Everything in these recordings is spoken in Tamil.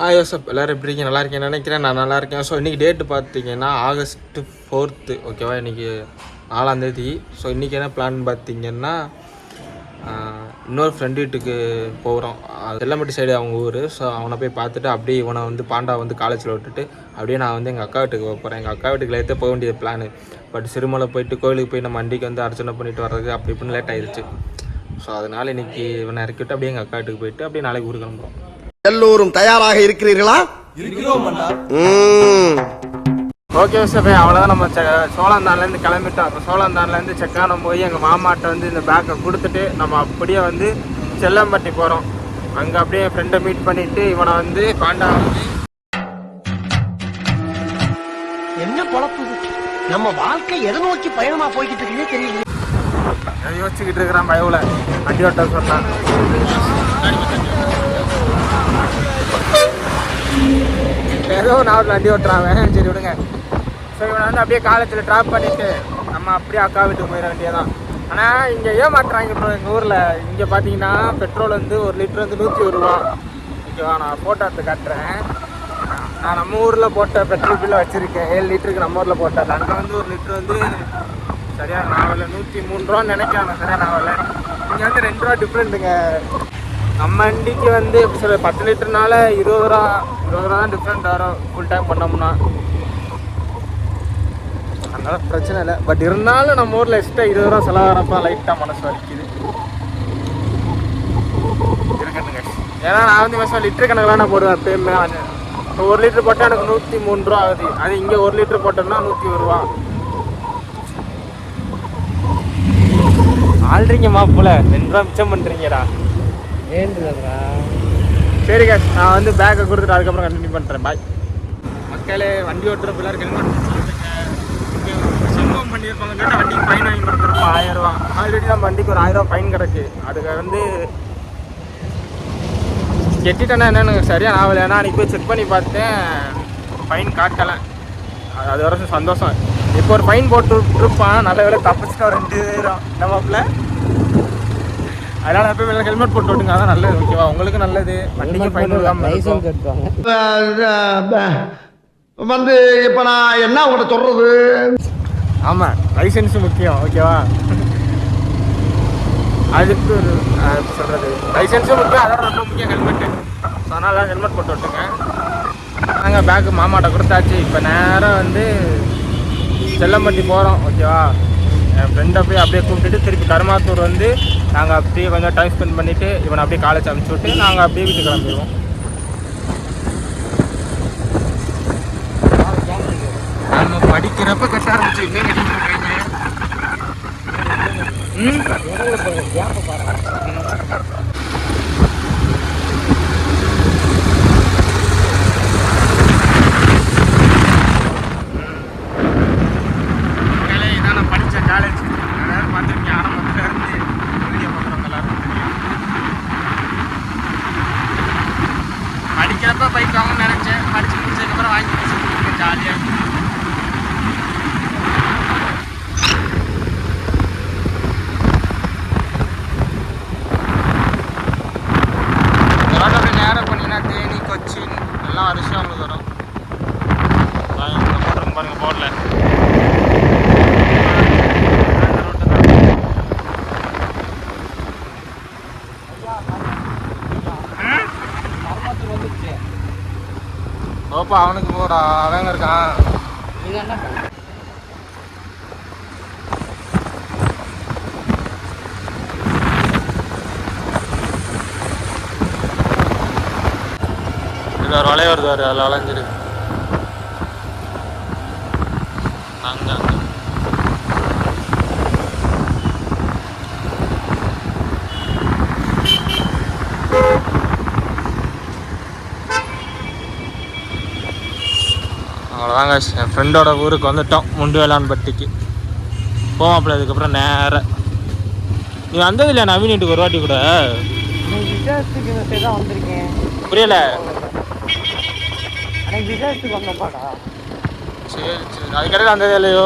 யோசப் எல்லோரும் எப்படி இருக்கீங்க? நல்லா இருக்கேன் நினைக்கிறேன். நான் நல்லா இருக்கேன். ஸோ இன்றைக்கி டேட்டு பார்த்தீங்கன்னா August 4th, ஓகேவா? இன்றைக்கி 4ஆம் தேதி. ஸோ இன்றைக்கி என்ன பிளான் பார்த்தீங்கன்னா, இன்னொரு ஃப்ரெண்டு வீட்டுக்கு போகிறோம். செல்லம்பட்டி சைடு அவங்க ஊர். ஸோ அவனை போய் பார்த்துட்டு அப்படியே இவனை வந்து பாண்டா வந்து காலேஜில் விட்டுட்டு அப்படியே நான் வந்து எங்கள் அக்கா வீட்டுக்கு போகிறேன். எங்கள் அக்கா வீட்டுக்கு லேட்டாக போக வேண்டிய பிளான். பட் சிறுமலை போயிட்டு கோயிலுக்கு போய் நம்ம வண்டிக்கு வந்து அர்ச்சனை பண்ணிட்டு வர்றதுக்கு அப்படி இப்படின்னு லேட் ஆகிடுச்சு. ஸோ அதனால் இன்றைக்கி இவனை இறக்கிவிட்டு அப்படியே எங்கள் அக்கா வீட்டுக்கு போயிட்டு அப்படியே நாளைக்கு ஊருக்கு கிளம்புறோம். எல்லோரும் தயாராக இருக்கிறீர்களா? ஓகே சார், அவ்வளோதான். நம்ம சோழந்தான்லேருந்து கிளம்பிட்டோம். அப்போ சோழந்தான்லேருந்து செக்கானம் போய் எங்கள் மாமாட்ட வந்து இந்த பேக்கை கொடுத்துட்டு நம்ம அப்படியே வந்து செல்லம்பட்டி போகிறோம். அங்கே அப்படியே என் ஃப்ரெண்டை மீட் பண்ணிவிட்டு இவனை வந்து பாண்டா வந்து என்ன பொழப்பு நம்ம வாழ்க்கை எதை நோக்கி பயணமா போய்கிட்டு இருக்குன்னே தெரியல. யோசிச்சுக்கிட்டு இருக்கிறான். பயவில் வண்டி ஓட்ட சொன்னான். ஏதோ நான் வண்டி ஓட்டுறான். சரி விடுங்க. ஸோ இவனை வந்து அப்படியே காலேஜில் ட்ராப் பண்ணிவிட்டு நம்ம அப்படியே அக்கா வீட்டுக்கு போயிட வேண்டியதான். ஆனால் இங்கே ஏமாட்டுறாங்க ப்ரோ. எங்கள் ஊரில் இங்கே பார்த்தீங்கன்னா பெட்ரோல் வந்து 1 லிட்டர் வந்து 120 ரூபா. ஓகேவா? நான் ஃபோட்டோ எடுத்து காட்டுறேன். நான் நம்ம ஊரில் போட்ட பெட்ரோல் பில்லை வச்சுருக்கேன். 7 லிட்டருக்கு நம்ம ஊரில் போட்டது. அங்கே வந்து 1 லிட்டர் வந்து சரியாக நாவல 103 ரூபான்னு நினைக்கிறேன். சரியாக நாவல. இங்கே வந்து 2 ரூபா டிஃப்ரெண்ட்டுங்க. நம்ம வண்டிக்கு வந்து எப்படி சொல்ல 10 லிட்டர்னால 20 ரூபா தான் டிஃப்ரெண்ட் வரும் ஃபுல் டைம் பண்ணோம்னா. அதனால் பிரச்சனை இல்லை. பட் இருந்தாலும் நம்ம ஊரில் எக்ஸ்ட்ரா 20 ரூபா செலவாகிறப்ப லைட்டாக மனசு வலிக்குது இருக்கட்டுங்க. ஏன்னா நான் வந்து விஷயம் லிட்டர் கணக்கில் நான் போடுவேன் எப்பயுமே. இப்போ 1 லிட்டர் போட்டால் எனக்கு 103 ரூபா ஆகுது. அது இங்கே 1 லிட்டர் போட்டோம்னா 101 ரூபா. ஆள்றீங்கம்மா போல 2 ரூபா மிச்சம் பண்ணுறீங்கடா. சரி கேஸ், நான் வந்து பேக்கை கொடுத்துட்டு அதுக்கப்புறம் கண்டினியூ பண்ணுறேன். பாய் மக்களே. வண்டி ஓட்டுற பிள்ளைக்கு செல்வம் பண்ணியிருப்பாங்க கேட்டால் வண்டிக்கு ஃபைன் வாங்கி கொடுத்துருப்போம் 1000 ரூபா. ஆல்ரெடி நம்ம வண்டிக்கு ஒரு 1000 ரூபா ஃபைன் கிடக்கு. அதுக்கு வந்து கெட்டிட்டேன்னா என்னென்னு சரியாக ஆகலை. ஏன்னா அன்றைக்கி போய் செக் பண்ணி பார்த்தேன், ஃபைன் காட்டலை. அது வர சந்தோஷம். இப்போ ஒரு ஃபைன் போட்டுருப்பான். நல்ல வேலை தப்பிச்சுட்டு ஒரு 2000 நம்மள. அதனால் எப்போ ஹெல்மெட் போட்டு விட்டுங்க, அதான் நல்லது. ஓகேவா? உங்களுக்கு நல்லது. வண்டிக்கு ஃபைன் வந்து இப்போ நான் என்ன உங்கள்கிட்ட சொல்கிறது? ஆமாம், லைசன்ஸு முக்கியம். ஓகேவா? அதுக்கு சொல்கிறது லைசன்ஸும் முக்கியம். அதோட ரொம்ப முக்கியம் ஹெல்மெட்டு. ஸோ அதனால் ஹெல்மெட் போட்டு விட்டுங்க. நாங்கள் பேக்கு மாமாட்ட கொடுத்தாச்சு. இப்போ நேரம் வந்து செல்லம்பட்டி போகிறோம். ஓகேவா? என் ஃப்ரெண்டை போய் அப்படியே கூப்பிட்டுட்டு திருப்பி கருமாத்தூர் வந்து நாங்கள் அப்படியே கொஞ்சம் டைம் ஸ்பெண்ட் பண்ணிவிட்டு இவனை அப்படியே காலேஜ் அனுப்பிச்சி விட்டு நாங்கள் அப்படியே வீட்டுக்கு கிளம்பிடுவோம். நம்ம படிக்கிறப்ப கட்ட ஆரம்பிச்சு இன்னும் கட்டிட்டு இதான் நான் படித்த காலேஜ். எல்லாரும் பார்த்துருக்கேன். ஆரம்பத்தில் இருந்து வீடியோ பார்க்குறவங்க எல்லாரும் தெரியும். படிக்கிறப்ப பைக் வாங்கணும்னு நினச்சேன். படித்து முடிச்சதுக்கப்புறம் வாங்கி முடிச்சு ஜாலியாக. நேரம் பண்ணிங்கன்னா தேனி, கொச்சின் எல்லாம் அரிசி அவங்களுக்கு வரும். போட்டுருங்க பாருங்க போர்டில். ஓப்பா அவனுக்கு போடா, அவங்க இருக்கான். ஒரு வளைய வருது, அதில் வளைஞ்சிரு. அங்கே அவ்வளோதாங்க. என் ஃப்ரெண்டோட ஊருக்கு வந்துட்டோம், முண்டுவேளான்பட்டிக்கு போவாப்பில். அதுக்கப்புறம் நேராக நீ வந்தது இல்லையா நவீன் வீட்டுக்கு ஒரு வாட்டி கூட? புரியல. சரி சரி, அதுக்கடையில் வந்ததே இல்லையோ?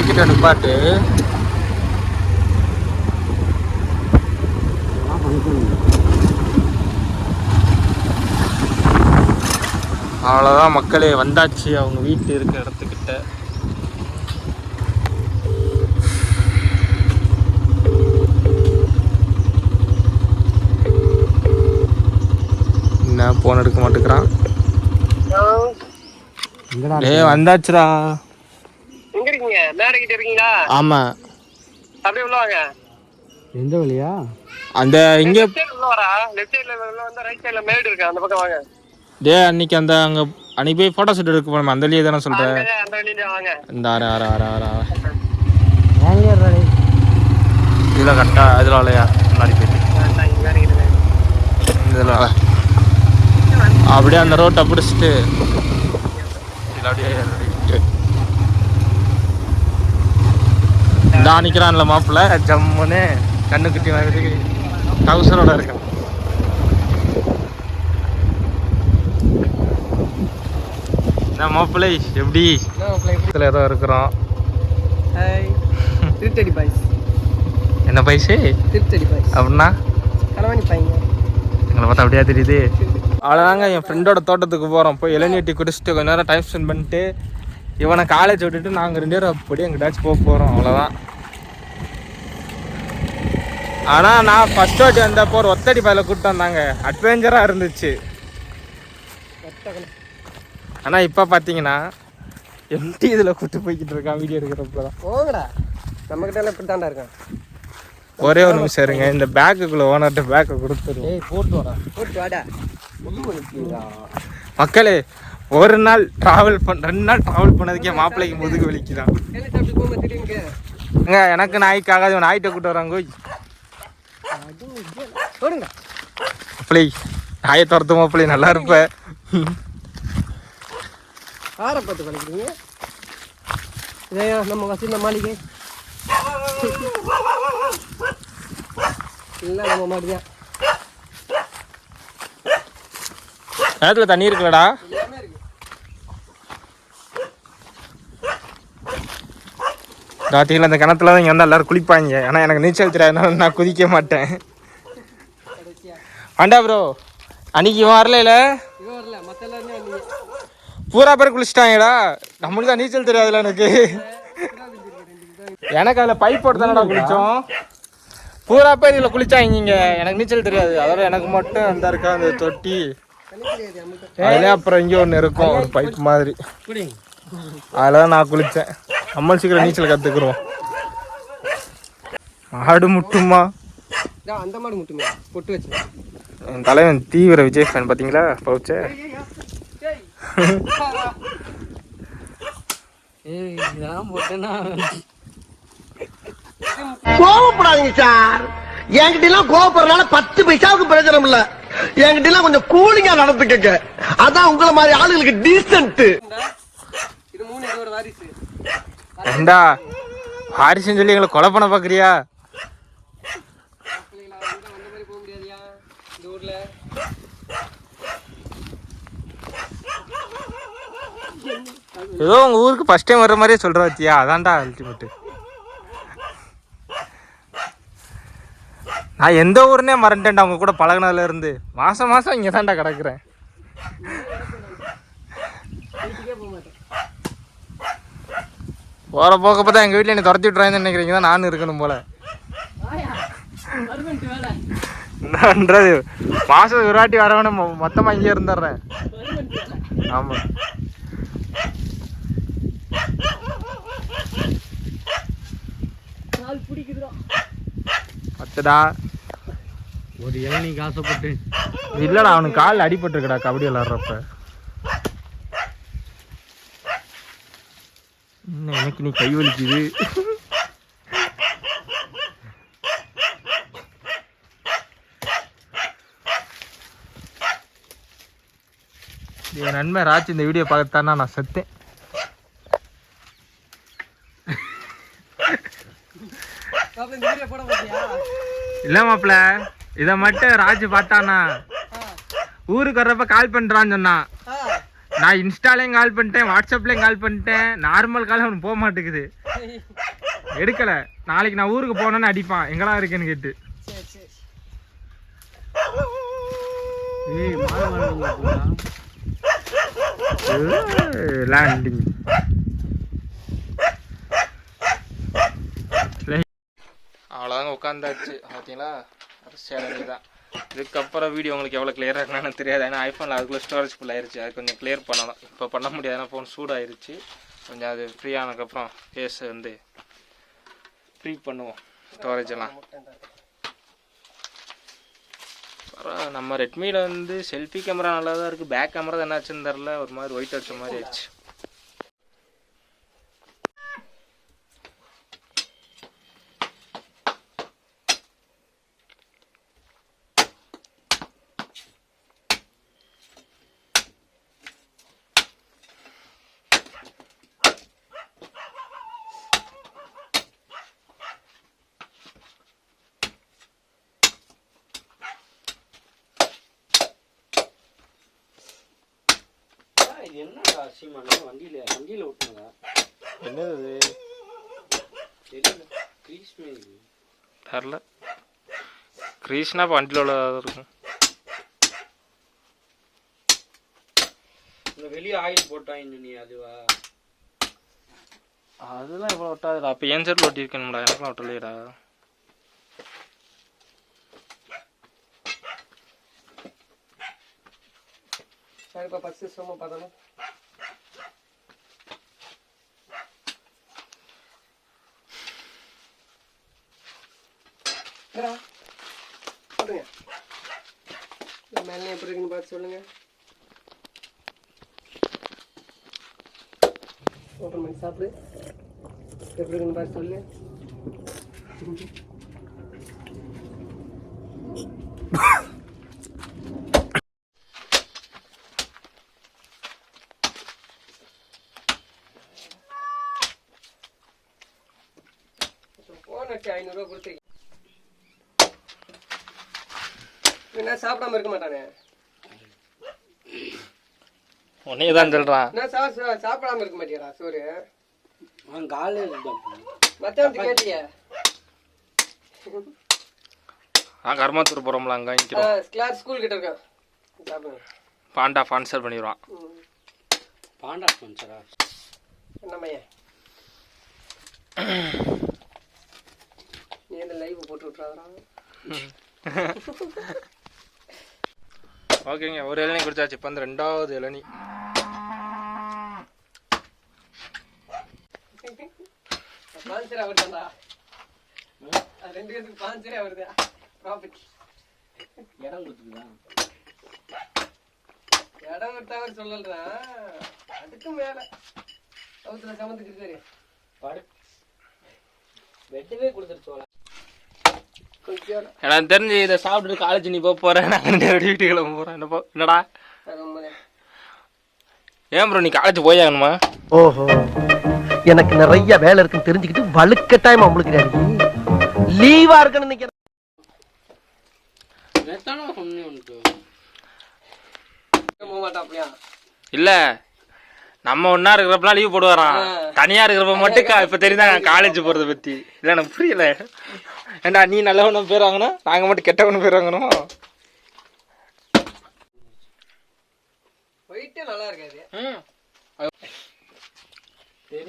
கிட்ட நிப்பாட்டு. அவ்வளோதான் மக்களே, வந்தாச்சு அவங்க வீட்டு இருக்க இடத்துக்கிட்ட. என்ன போன் எடுக்க மாட்டேங்கிறான். வந்தாச்சுடா. எங்க இருக்கீங்க? மேடை கிட்ட இருக்கீங்களா? ஆமா. அப்படியே உள்ள வாங்க. எந்த வழியா? அந்த இங்க உள்ள வரா. லெஃப்ட் சைடுல உள்ள வந்து ரைட் சைடுல மேடு இருக்கு, அந்த பக்கம் வாங்க. அன்னைக்கு அந்த அங்க அன்னைக்கு போய் போட்டோ ஷூட் எடுக்க போனோம், அந்த வழியே தானே சொல்றேன். அந்த வழியில வாங்க. இந்த ஆற எங்க இதுல கரெக்டா இதுல இல்லையா? முன்னாடி போயிட்டு இதுல அப்படியே அந்த ரோட்டை பிடிச்சிட்டு அப்படியே இந்த நிக்கிறான்ல மாப்பிள்ள ஜம்முன்னு கண்ணு குட்டி மாதிரி டவுசரோட இருக்கான். என்ன மாப்பிள்ளை எப்படி இதுல ஏதோ இருக்கிறோம். திருத்தடி பாய்ஸ். என்ன பைசு? திருத்தடி பாய்ஸ் அப்படின்னா களவாணி பையங்க. எங்களை பார்த்தா அப்படியா தெரியுது. அவ்வளோதாங்க, என் ஃப்ரெண்டோட தோட்டத்துக்கு போகிறோம். போய் இளநீர் டீ குடிச்சிட்டு கொஞ்ச நேரம் டைம் ஸ்பெண்ட் பண்ணிட்டு இவனை காலேஜ் விட்டுட்டு நாங்கள் 2 பேரும் அப்படியே எங்கிட்டாச்சும் போக போகிறோம். அவ்வளோதான். ஆனால் நான் ஃபஸ்ட் வாட்டி வந்தப்போ ஒரு ஒத்தடி பாயில் கூப்பிட்டு வந்தாங்க, அட்வென்ச்சராக இருந்துச்சு. ஆனால் இப்போ பார்த்தீங்கன்னா எம்டி இதில் கூப்பிட்டு போய்கிட்டு இருக்கான் வீடியோ எடுக்கிறப்ப தான். போங்கடா, நம்மகிட்ட எல்லாம் இப்படி தாண்டா இருக்கான். ஒரே ஒரு நிமிஷம் இருங்க, இந்த பேக்குக்குள்ளே ஓனர்கிட்ட பேக்கை கொடுத்துரு. போட்டு வாடா. மக்களே, ஒரு நாள் ட்ராவல் 2 நாள் ட்ராவல் பண்ணதுக்கே மாப்பிள்ளைக்கு முதுகு வலிக்குதான். எனக்கு நாய்க்காக இவன் நாய்கிட்ட கூட்டு வராங்க. மாப்பிள்ளை நாயை துரத்து மாப்பிள்ளை, நல்லா இருப்ப. ஆரை பார்த்து கழிக்கிறீங்க. இதையா நம்ம வசந்த மாளிகை இல்லை, நம்ம மாதிரிதான். நேரத்துல தண்ணி இருக்குல்லடா. ராத்திரியில் அந்த கிணத்துல தான் இங்கே வந்து எல்லாரும் குளிப்பாங்க. ஏன்னா எனக்கு நீச்சல் தெரியாதனால நான் குதிக்க மாட்டேன். ஆண்டா ப்ரோ, அன்னைக்கு இவன் வரல, பூரா பேர் குளிச்சிட்டாங்கடா. நம்மளுக்கு தான் நீச்சல் தெரியாதுல்ல எனக்கு. எனக்கு அதில் பைப் போட்டு தானடா குளித்தோம். பூரா பேர் இதில் குளிச்சாங்க. எனக்கு நீச்சல் தெரியாது, அதோட எனக்கு மட்டும் அந்த இருக்கா அந்த தொட்டி. அதில் அப்புறம் இங்கே ஒன்று இருக்கும், ஒரு பைப் மாதிரி. அதில் தான் நான் குளித்தேன். நம்ம சீக்கிரம் நீச்சல் கற்றுக்குறோம். ஆடு முட்டுமா? அந்த மாடு முட்டுமே பொட்டு வச்சு. என் தலைவன் தீவிர விஜய் ஃபேன் பார்த்தீங்களா? பவுச்ச கோவப்படாதீங்க சார். என்கிட்ட எல்லாம் கோவப்படுறதுனால 10 பைசாவுக்கு பிரயோஜனம் இல்ல. என்கிட்ட எல்லாம் கொஞ்சம் கூலிங்கா நடந்துக்கங்க. அதான் உங்களை மாதிரி ஆளுங்களுக்கு டீசன்ட். இது 3 இதோட வாரிசு. ஏண்டா வாரிசுன்னு சொல்லி எங்களை கொலை பண்ண பார்க்குறியா? ஏதோ உங்க ஊருக்கு ஃபர்ஸ்ட் டைம் வர்ற மாதிரியே சொல்ற வச்சியா, அதான்டா அல்டிமேட். நான் எந்த ஊருன்னே மறந்துட்டேன்டா அவங்க கூட பழகினதுல இருந்து. மாசம் மாசம் இங்கே தான்டா கிடக்குறேன். போற போக்க பார்த்தா எங்க வீட்டில் என்னை துரத்தி விட்டுறாங்கன்னு நினைக்கிறீங்க தான் நானும் இருக்கணும் போல. என்னன்றது மாசம் ஒரு வாட்டி வரவன மொத்தமா இங்கே இருந்துடுறேன். ஆமா, பத்துடா ஒரு இளநீ காசப்பட்டு. இல்லடா, அவனுக்கு கால் அடிபட்டுருக்கடா கபடி விளாடுறப்ப. எனக்கு நீ கை வலிக்குது. என் நண்பன் ராஜ் இந்த வீடியோ பார்த்தானா நான் செத்தேன். இல்ல மாப்பிள்ள, இத மட்டும் ராஜ் பார்த்தானா ஊருக்கு வர்றப்ப கால் பண்றான்னு சொன்னான். நான் இன்ஸ்டாலையும் கால் பண்ணிட்டேன், வாட்ஸ்அப்லயும் கால் பண்ணிட்டேன். நார்மல் கால் அவனுக்கு போக மாட்டேங்குது. எடுக்கலை. நாளைக்கு நான் ஊருக்கு போனேன்னு அடிப்பான் எங்கடா இருக்கேன்னு கேட்டு. சரி சரி. ஏய் மாடு லேண்டிங். அவ்வளோதாங்க உட்காந்தாச்சு பார்த்தீங்களா. சேலஞ்சி தான். இதுக்கப்புறம் வீடியோ உங்களுக்கு எவ்வளோ கிளியராக இருக்குன்னு தெரியாது. ஏன்னா ஐஃபோனில் அதுக்குள்ளே ஸ்டோரேஜ் ஃபுல் ஆயிடுச்சு. அது கொஞ்சம் கிளியர் பண்ணணும். இப்போ பண்ண முடியாது, ஏன்னா ஃபோன் சூடாயிருச்சு. கொஞ்சம் அது ஃப்ரீ ஆனதுக்கப்புறம் கேஸ் வந்து ஃப்ரீ பண்ணுவோம் ஸ்டோரேஜ் எல்லாம். அப்புறம் நம்ம ரெட்மியில் வந்து செல்ஃபி கேமரா நல்லா தான் இருக்குது. பேக் கேமரா தான் என்னாச்சுன்னு தெரில, ஒரு மாதிரி ஒயிட் அடிச்ச மாதிரி ஆயிடுச்சு. இது என்னடா சீமானு வண்டியில விட்டுங்க. என்னது தெரியல. கிரீஸ் மாதிரி தெரில. கிரீஸ்னா இப்போ வண்டியில் உள்ள இருக்கும். இந்த வெளியே ஆயில் போட்டாங்க நீ அதுவா? அதெல்லாம் இவ்வளோ ஒட்டாதுடா. அப்போ என் சைடில் ஒட்டியிருக்கேன்டா, எனக்குலாம் ஒட்டலையடா. சரிப்பா ஃபஸ்ட்டு சும்மா பார்த்தோம். சொல்லுங்க மேலே எப்படி இருக்குன்னு பார்த்து சொல்லுங்க. ஓப்பன் பண்ணி சாப்பிடு. எப்படி இருக்குன்னு பார்த்து சொல்லு. போன் வச்சு 500 ரூபா கொடுத்து என்ன சாப்பிடாம இருக்க மாட்டானே. உன்னே தான் சொல்கிறான். என்ன சாப்பிடாம இருக்க மாட்டியாடா சோறு? அவன் காலையில் மத்தியானத்துக்கு கேட்டியா? கர்மாத்தூர் போகிறோம்ல, அங்கே வாங்கிக்கிறோம். கிளாஸ் ஸ்கூல் கிட்ட இருக்கான். சாப்பிடுங்க. பாண்டா ஸ்பான்சர் பண்ணிடுவான். பாண்டா ஸ்பான்சரா? என்னம்மையா நீ இந்த லைவ் போட்டு விட்றாதா? ஓகேங்க, ஒரு இளநீ குடிச்சாச்சு. இப்போ வந்து 2வது இளநீ. ஸ்பான்சர் அவர்தான்டா. 2 பேருக்கு ஸ்பான்சரே அவர்தா. ப்ராஃபிட் இடம் கொடுத்துருக்கான். இடம் விட்டவர் சொல்லலா. அதுக்கு மேல சவுத்துல சமந்துக்கு இருக்காரு. பாடு வெட்டவே கொடுத்துருச்சோல. எனக்கு தெரிஞ்சு இதை சாப்பிட்டுட்டு காலேஜ் நீ போகிறேன், நான் வீட்டுக்கு கிளம்ப போகிறேன். என்னடா ஏன் ப்ரோ நீ காலேஜ் போயாகணுமா? ஓஹோ, எனக்கு நிறைய வேலை இருக்குன்னு தெரிஞ்சுக்கிட்டு வலுக்கட்டாயமா உங்களுக்கு லீவா இருக்குன்னு நினைக்கிறேன். இல்ல நம்ம ஒன்னா இருக்கிறப்பலாம் லீவ் போடுவாராம். தனியா இருக்கிறப்ப மட்டும் இப்ப தெரியுதா காலேஜ் போறத பத்தி. இல்ல எனக்கு புரியல. ஏண்டா நீ நல்லவனும் பேர் வாங்கணும், நாங்க மட்டும் கெட்டவனு பேர் வாங்கணும். போயிட்டே நல்லா இருக்காது.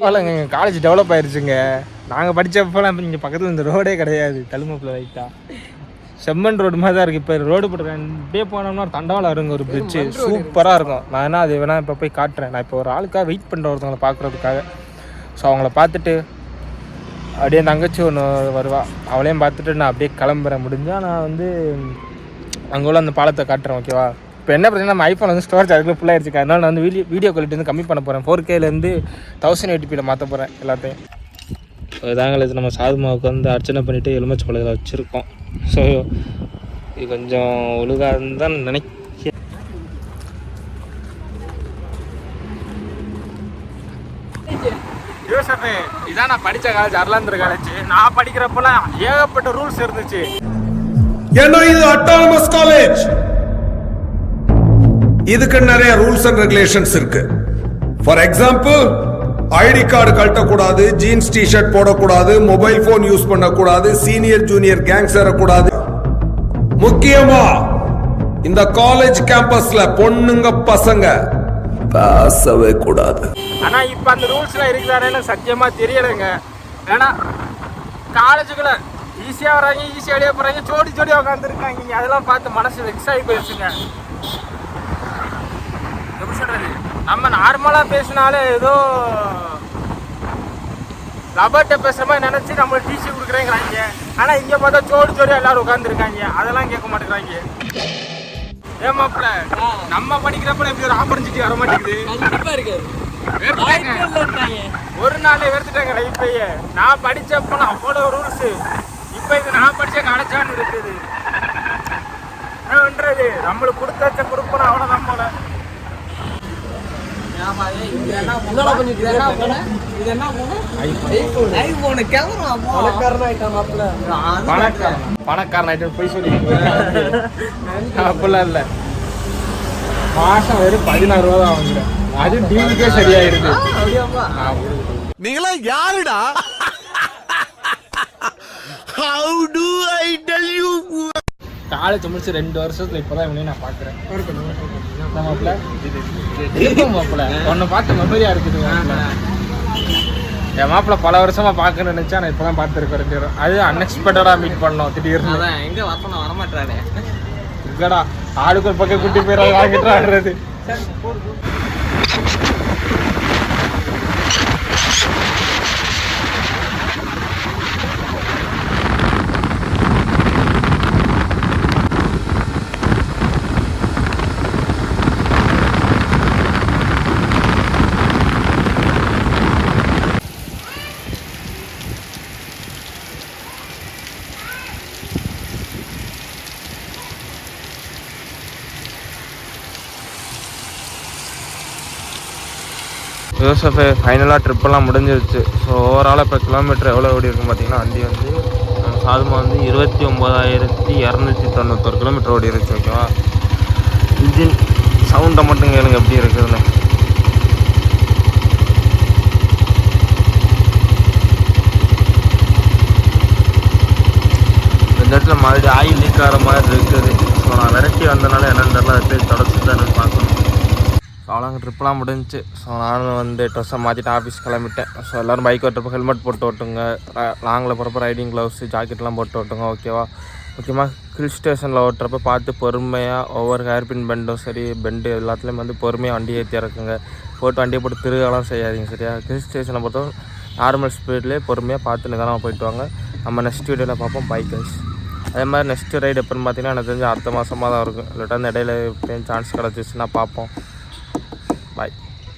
இல்லைங்க எங்கள் காலேஜ் டெவலப் ஆயிடுச்சுங்க. நாங்கள் படித்தப்போலாம் இங்கே பக்கத்தில் இந்த ரோடே கிடையாது. தழுமப்பில் லைட்டாக செம்மண் ரோடு மாதிரி தான் இருக்குது. இப்போ ரோடு போட்டு அப்படியே போனோம்னா தண்டவாளம் இருங்க, ஒரு பிரிட்ஜு சூப்பராக இருக்கும். நான் என்ன அது வேணால் இப்போ போய் காட்டுறேன். நான் இப்போ ஒரு ஆளுக்காக வெயிட் பண்ணுறேன், ஒருத்தவங்களை பார்க்குறதுக்காக. ஸோ அவங்கள பார்த்துட்டு அப்படியே தங்கச்சி ஒன்று வருவா, அவளையும் பார்த்துட்டு நான் அப்படியே கிளம்புறேன். முடிஞ்சால் நான் வந்து அங்கே உள்ள அந்த பாலத்தை காட்டுறேன். ஓகேவா? இப்போ என்ன பிரச்சனை, நம்ம ஐஃபோன் வந்து ஸ்டோரேஜ் அதுக்குள்ளே ஃபுல்லாக ஆயிடுச்சு. அதனால நான் வந்து வீடியோ குவாலிட்டி வந்து கம்மி பண்ண போகிறேன். 4Kலேருந்து 1080p மாற்ற போகிறேன் எல்லாத்தையும். இதாங்க இது நம்ம சாதுமாவுக்கு வந்து அர்ச்சனை பண்ணிவிட்டு எலுமிச்சை பழத்தில் வச்சுருக்கோம். ஸோ இது கொஞ்சம் ஒழுங்காக இருந்தால் நினைக்கிறேன். இதான் நான் படித்த காலேஜ், அருளாந்தர் காலேஜ். நான் படிக்கிறப்பெல்லாம் ஏகப்பட்ட ரூல்ஸ் இருந்துச்சு. ஏன்னா இது அட்டானமஸ் காலேஜ், இதுக்கு நிறைய ரூல்ஸ் அண்ட் ரெகுலேஷன்ஸ் இருக்கு. ஃபார் எக்ஸாம்பிள் ஐடி கார்டு கட்டக்கூடாது, ஜீன்ஸ் டிஷர்ட் போடக்கூடாது, மொபைல் போன் யூஸ் பண்ணக்கூடாது, சீனியர் ஜூனியர் கேங் சேரக்கூடாது. முக்கியமா இந்த காலேஜ் கேம்பஸ்ல பொண்ணுங்க பசங்க பேசவே கூடாது. ஆனா இப்ப அந்த ரூல்ஸ்லாம் இருக்குதானு சத்தியமா தெரியலைங்க. ஏன்னா காலேஜுக்குள்ள ஈஸியா வராங்க, ஈஸியா வெளியே போறாங்க, ஜோடி ஜோடி உட்காந்துருக்காங்க. அதெல்லாம் பார்த்து மனசு வெக்ஸ் ஆகி போயிடுச்சுங்க. எப்படி சொல்றது, நம்ம நார்மலா பேசினாலே ஏதோ லபர்ட்ட பேசுற மாதிரி நினைச்சு நம்மள டிசி கொடுக்குறேங்கிறாங்க. ஆனா இங்க பார்த்தா ஜோடி ஜோடியா எல்லாரும் உட்காந்துருக்காங்க. அதெல்லாம் கேட்க மாட்டேங்கிறாங்க. ஏன் மாப்பிள்ள, நம்ம படிக்கிறப்ப இப்படி ஒரு ஆப்பர்ச்சுனிட்டி வர மாட்டேங்குது. ஒரு நாளே வெறுத்துட்டாங்க லைஃபையே. நான் படிச்சப்ப அவ்வளோ ரூல்ஸ், இப்ப இது நான் படிச்ச கிடைச்சான்னு இருக்குது. என்ன பண்றது, நம்மளுக்கு கொடுத்தாச்ச கொடுப்போம், அவ்வளோதான் போல. பணக்காரன் ஆயிட்டு போய் சொல்லி அப்படிலாம் இல்ல. மாசம் வெறும் 16 ரூபா தான் வாங்குறேன். அது டிவிக்கே சரியாயிருது. நீங்களா யாருடா? How do I tell you? College முடிச்சு 2 வருஷத்துல இப்பதான் இவனே நான் பாக்குறேன். மாப்பிள்ள உன்னை பார்த்து மெமரியா இருக்குது. என் மாப்பிள்ள பல வருஷமா பாக்கணும்னு நினைச்சா, நான் இப்பதான் பார்த்துருக்கேன் 2 பேரும். அது அன்எக்ஸ்பெக்டடா மீட் பண்ணோம் திடீர்னு. எங்க வரமாட்டானே இங்கடா ஆளுக்கு ஒரு பக்கம் குட்டி பேர் வாங்கிட்டு ஆடுறது. யோசஃபே ஃபைனலாக ட்ரிப்பெல்லாம் முடிஞ்சிருச்சு. ஸோ ஓவராலாக இப்போ கிலோமீட்டர் எவ்வளோ ஓடி இருக்குன்னு பார்த்தீங்கன்னா, வண்டி வந்து சாதுமா வந்து 29,291 கிலோமீட்டர் ஓடி இருந்துச்சு. ஓகேவா, இன்ஜின் சவுண்டை மட்டும் கேளுங்க எப்படி இருக்குதுன்னு. இந்த இடத்துல மறுபடியும் ஆயில் லீக் ஆகிற மாதிரி இருக்குது. ஸோ நான் விரட்டி வந்தனால என்னென்ன எடுத்து தொடச்சி தான் பார்க்கணும். அவ்வளோங்க ட்ரிப்லாம் முடிஞ்சிச்சு. ஸோ நானும் வந்து ட்ரெஸ்ஸை மாற்றிட்டு ஆஃபீஸ் கிளம்பிட்டேன். ஸோ எல்லோரும் பைக் ஓட்டுறப்ப ஹெல்மெட் போட்டு ஓட்டுங்க, லாங்கில் போகிறப்ப ரைடிங் க்ளவுஸு ஜாக்கெட்லாம் போட்டு ஓட்டுங்க. ஓகேவா, முக்கியமாக ஹில் ஸ்டேஷனில் ஓட்டுறப்ப பார்த்து பொறுமையாக ஒவ்வொரு ஹேர்பின் பெண்டும் சரி பெண்டு எல்லாத்துலேயும் வந்து பொறுமையாக வண்டி ஏற்றி இறக்குங்க. போட்டு வண்டியை போட்டு திருகலாம் செய்யாதீங்க. சரியா, ஹில் ஸ்டேஷனை பொறுத்தவரை நார்மல் ஸ்பீட்லேயே பொறுமையாக பார்த்து நிதானமாக போயிட்டு வாங்க. நம்ம நெக்ஸ்ட் வீடியோவில் பார்ப்போம். Bike guys. அதே மாதிரி நெக்ஸ்ட் ரைடு எப்போன்னு பார்த்தீங்கன்னா எனக்கு தெரிஞ்சு அடுத்த மாதமாக தான் இருக்கும். இல்லாட்டா அந்த இடையில எப்படியும் சான்ஸ் கிடச்சிச்சுன்னா பார்ப்போம். Bye.